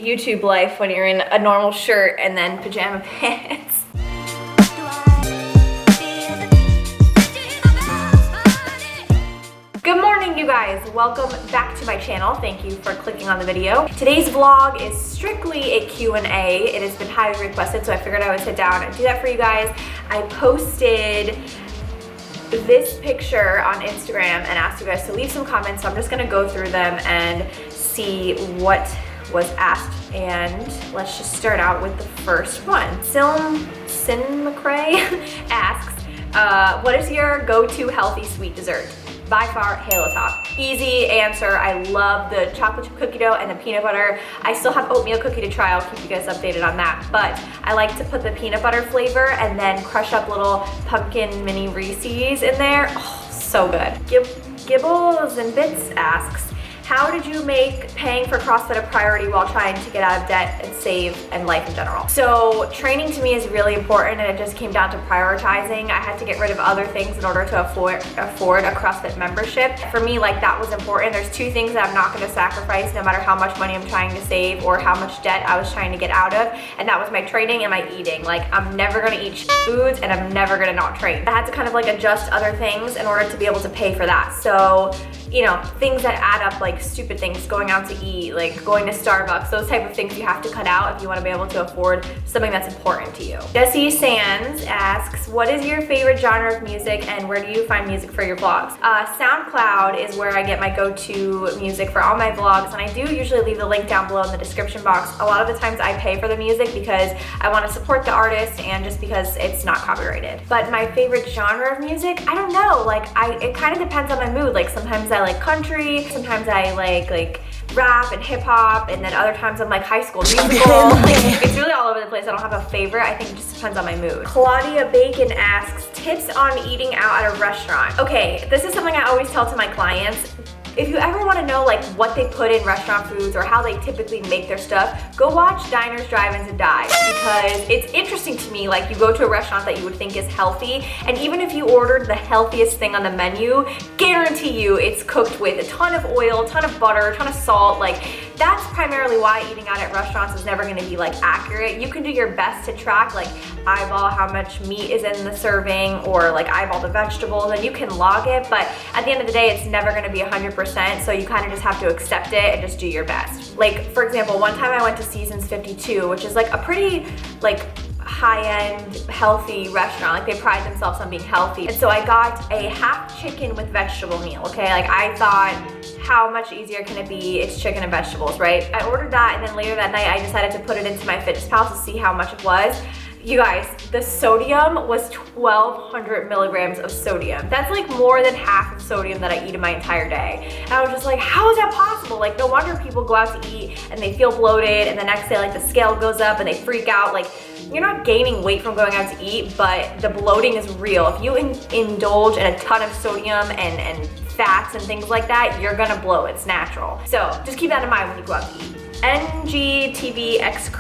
YouTube life when you're in a normal shirt and then pajama pants. Good morning, you guys. Welcome back to my channel. Thank you for clicking on the video. Today's vlog is strictly a Q&A. It has been highly requested, so I figured I would sit down and do that for you guys. I posted this picture on Instagram and asked you guys to leave some comments, so I'm just gonna go through them and see what was asked, and let's just start out with the first one. Sin McCrae asks, what is your go-to healthy sweet dessert? By far, Halo Top. Easy answer. I love the chocolate chip cookie dough and the peanut butter. I still have oatmeal cookie to try. I'll keep you guys updated on that. But I like to put the peanut butter flavor and then crush up little pumpkin mini Reese's in there. Oh, so good. Gibbles and Bits asks, how did you make paying for CrossFit a priority while trying to get out of debt and save and life in general? So training to me is really important, and it just came down to prioritizing. I had to get rid of other things in order to afford a CrossFit membership. For me, like, that was important. There's two things that I'm not gonna sacrifice no matter how much money I'm trying to save or how much debt I was trying to get out of, and that was my training and my eating. Like, I'm never gonna eat foods and I'm never gonna not train. I had to kind of like adjust other things in order to be able to pay for that. So, you know, things that add up, like stupid things, going out to eat, like going to Starbucks, those type of things you have to cut out if you want to be able to afford something that's important to you. Jesse Sands asks, what is your favorite genre of music and where do you find music for your vlogs? SoundCloud is where I get my go-to music for all my vlogs, and I do usually leave the link down below in the description box. A lot of the times I pay for the music because I want to support the artist and just because it's not copyrighted. But my favorite genre of music, I don't know, like it kind of depends on my mood. Like sometimes I like country, sometimes I like rap and hip hop, and then other times I'm like High School Musical. Like, it's really all over the place. I don't have a favorite. I think it just depends on my mood. Claudia Bacon asks, tips on eating out at a restaurant. Okay, this is something I always tell to my clients. If you ever want to know like what they put in restaurant foods or how they typically make their stuff, go watch Diners, Drive-Ins, and Dives, because it's interesting to me. Like, you go to a restaurant that you would think is healthy, and even if you ordered the healthiest thing on the menu, guarantee you it's cooked with a ton of oil, a ton of butter, a ton of salt. Like, that's primarily why eating out at restaurants is never going to be like accurate. You can do your best to track, like eyeball how much meat is in the serving, or like eyeball the vegetables, and you can log it, but at the end of the day, it's never going to be 100%, so you kind of just have to accept it and just do your best. Like, for example, one time I went to Seasons 52, which is like a pretty like high-end healthy restaurant. Like, they pride themselves on being healthy, and so I got a half chicken with vegetable meal. Okay, like, I thought, how much easier can it be? It's chicken and vegetables, right? I ordered that, and then later that night I decided to put it into my MyFitnessPal to see how much it was. You guys, the sodium was 1,200 milligrams of sodium. That's like more than half of sodium that I eat in my entire day. And I was just like, how is that possible? Like, no wonder people go out to eat and they feel bloated, and the next day like the scale goes up and they freak out. Like, you're not gaining weight from going out to eat, but the bloating is real. If you indulge in a ton of sodium and fats and things like that, you're gonna blow. It's natural. So just keep that in mind when you go out to eat. NGTVX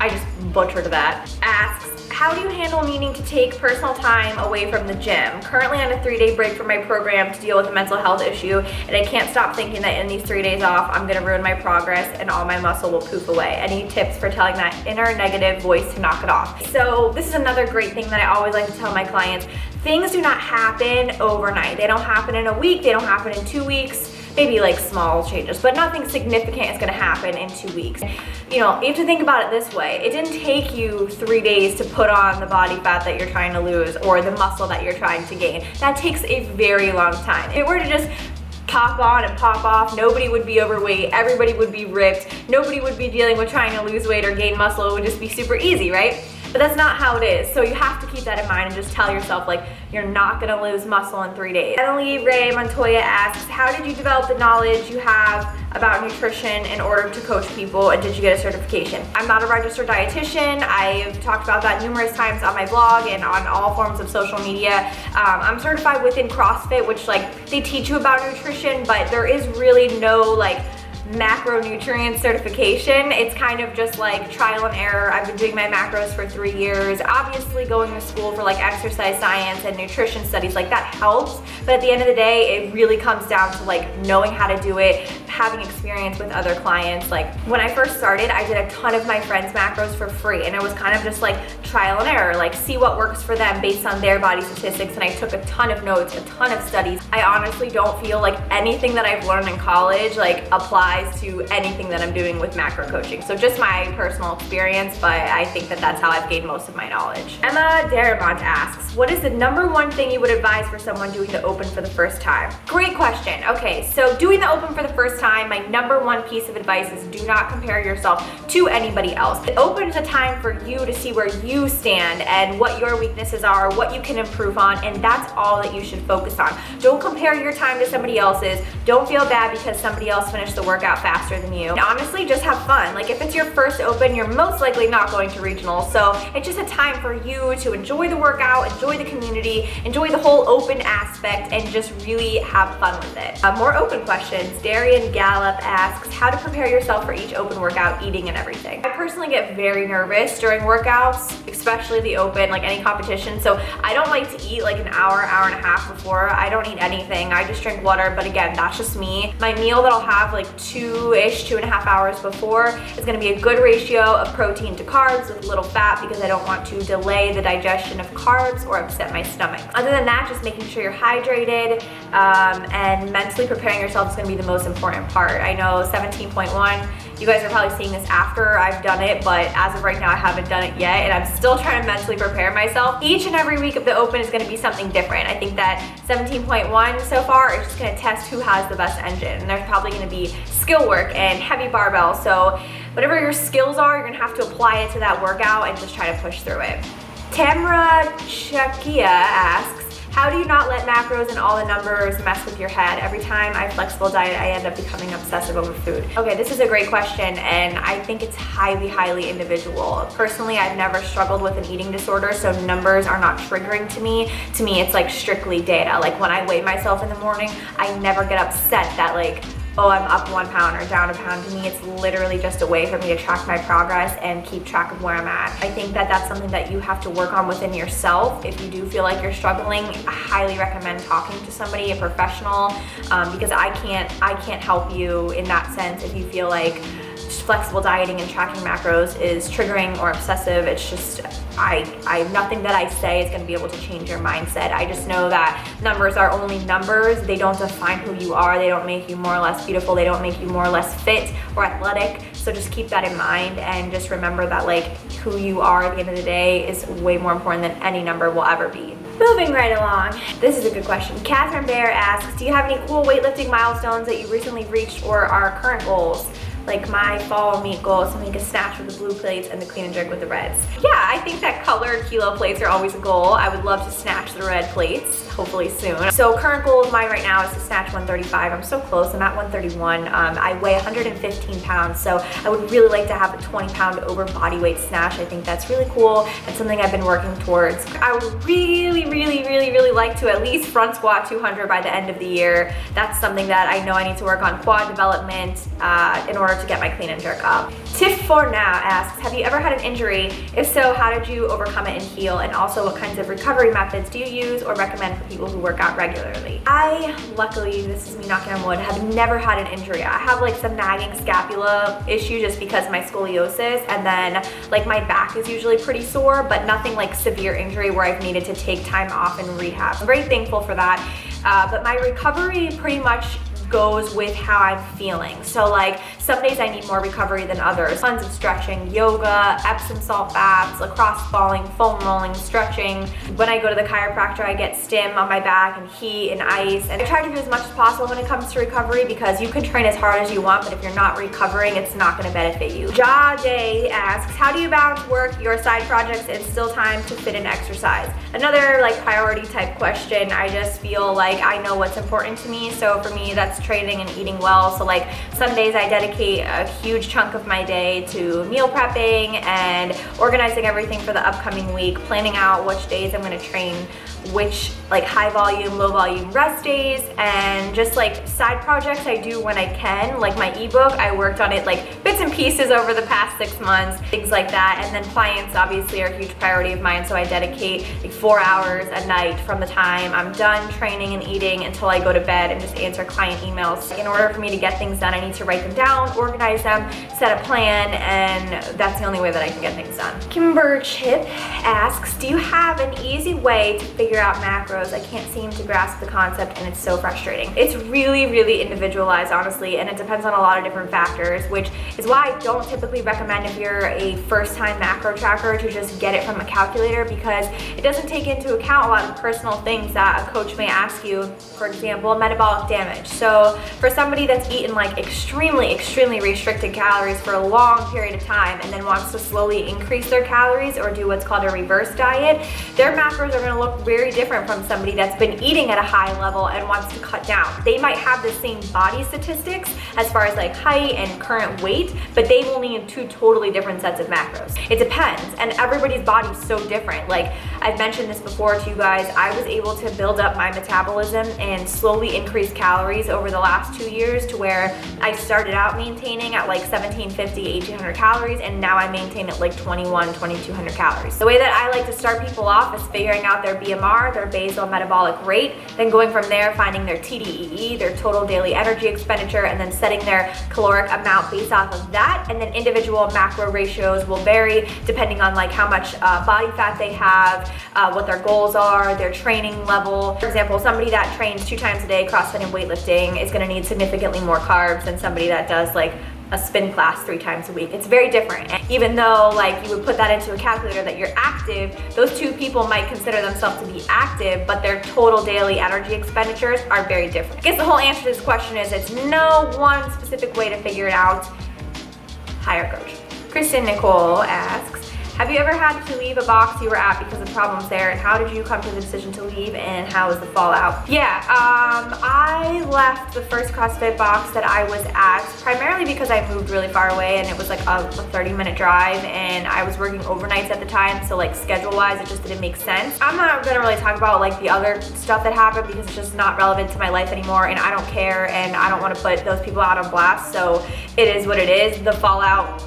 I just butchered that, asks, how do you handle needing to take personal time away from the gym? Currently on a 3-day break from my program to deal with a mental health issue, and I can't stop thinking that in these 3 days off, I'm gonna ruin my progress and all my muscle will poof away. Any tips for telling that inner negative voice to knock it off? So this is another great thing that I always like to tell my clients. Things do not happen overnight. They don't happen in a week, they don't happen in 2 weeks. Maybe like small changes, but nothing significant is gonna happen in 2 weeks. You know, you have to think about it this way. It didn't take you 3 days to put on the body fat that you're trying to lose or the muscle that you're trying to gain. That takes a very long time. If it were to just pop on and pop off, nobody would be overweight, everybody would be ripped, nobody would be dealing with trying to lose weight or gain muscle. It would just be super easy, right? But that's not how it is. So you have to keep that in mind and just tell yourself, like, you're not gonna lose muscle in 3 days. Emily Ray Montoya asks, how did you develop the knowledge you have about nutrition in order to coach people, and did you get a certification? I'm not a registered dietitian. I've talked about that numerous times on my blog and on all forms of social media. I'm certified within CrossFit, which like they teach you about nutrition, but there is really no like macronutrient certification. It's kind of just like trial and error. I've been doing my macros for 3 years. Obviously going to school for like exercise science and nutrition studies, like that helps, but at the end of the day, it really comes down to like knowing how to do it, having experience with other clients. Like when I first started, I did a ton of my friends' macros for free, and it was kind of just like trial and error, like see what works for them based on their body statistics. And I took a ton of notes, a ton of studies. I honestly don't feel like anything that I've learned in college like applies to anything that I'm doing with macro coaching. So just my personal experience, but I think that that's how I've gained most of my knowledge. Emma Darabont asks, what is the #1 thing you would advise for someone doing the open for the first time? Great question. Okay, so doing the open for the first time, my #1 piece of advice is do not compare yourself to anybody else. The open is a time for you to see where you stand and what your weaknesses are, what you can improve on, and that's all that you should focus on. Don't compare your time to somebody else's. Don't feel bad because somebody else finished the workout faster than you. And honestly, just have fun. Like if it's your first open, you're most likely not going to regional, so it's just a time for you to enjoy the workout, enjoy the community, enjoy the whole open aspect, and just really have fun with it. More open questions. Darian Gallup asks, how to prepare yourself for each open workout, eating and everything. I personally get very nervous during workouts, especially the open, like any competition, so I don't like to eat like an hour, hour and a half before. I don't eat anything. I just drink water, but again, that's just me. My meal that I'll have like 2.5 hours before is gonna be a good ratio of protein to carbs with little fat because I don't want to delay the digestion of carbs or upset my stomach. Other than that, just making sure you're hydrated and mentally preparing yourself is gonna be the most important part. I know 17.1, you guys are probably seeing this after I've done it, but as of right now, I haven't done it yet, and I'm still trying to mentally prepare myself. Each and every week of the open is gonna be something different. I think that 17.1 so far is just gonna test who has the best engine, and there's probably gonna be skill work and heavy barbell, so whatever your skills are, you're gonna have to apply it to that workout and just try to push through it. Tamra Chakia asks, how do you not let macros and all the numbers mess with your head? Every time I flexible diet, I end up becoming obsessive over food. Okay, this is a great question, and I think it's highly, highly individual. Personally, I've never struggled with an eating disorder, so numbers are not triggering to me. To me, it's like strictly data. Like when I weigh myself in the morning, I never get upset that like, oh, I'm up 1 pound or down a pound. To me, it's literally just a way for me to track my progress and keep track of where I'm at. I think that that's something that you have to work on within yourself. If you do feel like you're struggling, I highly recommend talking to somebody, a professional, because I can't help you in that sense if you feel like flexible dieting and tracking macros is triggering or obsessive. It's just, nothing that I say is gonna be able to change your mindset. I just know that numbers are only numbers. They don't define who you are. They don't make you more or less beautiful. They don't make you more or less fit or athletic. So just keep that in mind and just remember that like who you are at the end of the day is way more important than any number will ever be. Moving right along, this is a good question. Catherine Bear asks, do you have any cool weightlifting milestones that you recently reached or are current goals? Like my fall meet goal is something to snatch with the blue plates and the clean and jerk with the reds. Yeah, I think that colored kilo plates are always a goal. I would love to snatch the red plates, hopefully soon. So current goal of mine right now is to snatch 135. I'm so close, I'm at 131. I weigh 115 pounds, so I would really like to have a 20-pound over body weight snatch. I think that's really cool and something I've been working towards. I would really like to at least front squat 200 by the end of the year. That's something that I know I need to work on quad development in order to get my clean and jerk up. Tiff for now asks, have you ever had an injury? If so, how did you overcome it and heal? And also, what kinds of recovery methods do you use or recommend for people who work out regularly? I, luckily, this is me knocking on wood, have never had an injury. I have like some nagging scapula issue just because of my scoliosis, and then like my back is usually pretty sore, but nothing like severe injury where I've needed to take time off and rehab. I'm very thankful for that. But my recovery pretty much goes with how I'm feeling. So like some days I need more recovery than others. Tons of stretching, yoga, Epsom salt baths, lacrosse balling, foam rolling, stretching. When I go to the chiropractor, I get stim on my back and heat and ice. And I try to do as much as possible when it comes to recovery because you can train as hard as you want, but if you're not recovering, it's not gonna benefit you. Jade asks, how do you balance work, your side projects, and still time to fit in exercise? Another like priority type question. I just feel like I know what's important to me. So for me, that's training and eating well. So like some days I dedicate a huge chunk of my day to meal prepping and organizing everything for the upcoming week, planning out which days I'm gonna train, which like high volume, low volume rest days, and just like side projects I do when I can. Like my ebook, I worked on it like bits and pieces over the past 6 months, things like that. And then clients obviously are a huge priority of mine, so I dedicate like 4 hours a night from the time I'm done training and eating until I go to bed and just answer client emails. In order for me to get things done, I need to write them down, organize them, set a plan, and that's the only way that I can get things done. Kimber Chip asks, do you have an easy way to figure out macros? I can't seem to grasp the concept and it's so frustrating. It's really, really individualized, honestly, and it depends on a lot of different factors, which is why I don't typically recommend if you're a first-time macro tracker to just get it from a calculator, because it doesn't take into account a lot of personal things that a coach may ask you. For example, metabolic damage. So for somebody that's eaten like extremely restricted calories for a long period of time and then wants to slowly increase their calories or do what's called a reverse diet, their macros are going to look very different from somebody that's been eating at a high level and wants to cut down. They might have the same body statistics as far as like height and current weight, but they will need 2 totally different sets of macros. It depends, and everybody's body's so different. Like I've mentioned this before to you guys, I was able to build up my metabolism and slowly increase calories over the last 2 years to where I started out maintaining at like 1750, 1800 calories, and now I maintain at like 2200 calories. The way that I like to start people off is figuring out their BMR, their basal metabolic rate, then going from there, finding their TDEE, their total daily energy expenditure, and then setting their caloric amount based off of that. And then individual macro ratios will vary depending on like how much body fat they have, what their goals are, their training level. For example, somebody that trains 2 times a day, CrossFit and weightlifting, is going to need significantly more carbs than somebody that does like a spin class 3 times a week. It's very different. And even though like you would put that into a calculator that you're active, those 2 people might consider themselves to be active, but their total daily energy expenditures are very different. I guess the whole answer to this question is it's no one specific way to figure it out. Hire a coach. Kristen Nicole asks, have you ever had to leave a box you were at because of problems there, and how did you come to the decision to leave, and how was the fallout? Yeah, I left the first CrossFit box that I was at primarily because I moved really far away and it was like a 30-minute drive, and I was working overnights at the time, so like schedule-wise it just didn't make sense. I'm not gonna really talk about like the other stuff that happened because it's just not relevant to my life anymore, and I don't care, and I don't want to put those people out on blast, so it is what it is. The fallout,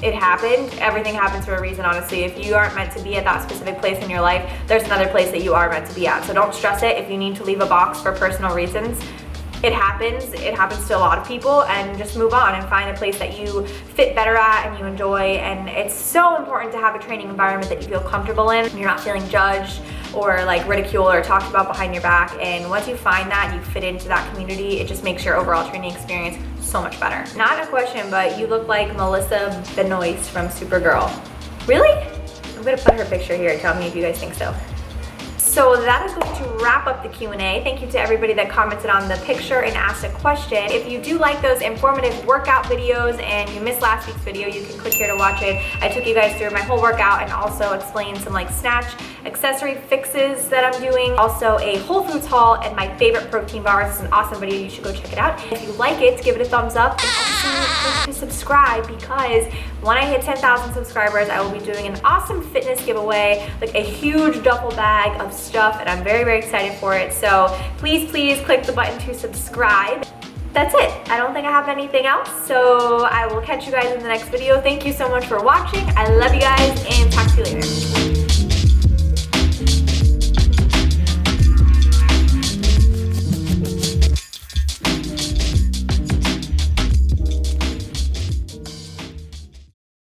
it happened. Everything happens for a reason, honestly. If you aren't meant to be at that specific place in your life, there's another place that you are meant to be at. So don't stress it if you need to leave a box for personal reasons. It happens to a lot of people, and just move on and find a place that you fit better at and you enjoy. And it's so important to have a training environment that you feel comfortable in. You're not feeling judged or like ridiculed or talked about behind your back. And once you find that, you fit into that community, it just makes your overall training experience so much better. Not a question, but you look like Melissa Benoist from Supergirl. Really? I'm gonna put her picture here. Tell me if you guys think so. So that is going to wrap up the Q&A. Thank you to everybody that commented on the picture and asked a question. If you do like those informative workout videos and you missed last week's video, you can click here to watch it. I took you guys through my whole workout and also explained some like snatch accessory fixes that I'm doing. Also a Whole Foods haul and my favorite protein bars. It's an awesome video. You should go check it out. If you like it, give it a thumbs up, and also click to subscribe, because when I hit 10,000 subscribers, I will be doing an awesome fitness giveaway, like a huge duffel bag of stuff, and I'm very, very excited for it. So please click the button to subscribe. That's it. I don't think I have anything else, so I will catch you guys in the next video. Thank you so much for watching. I love you guys, and talk to you later.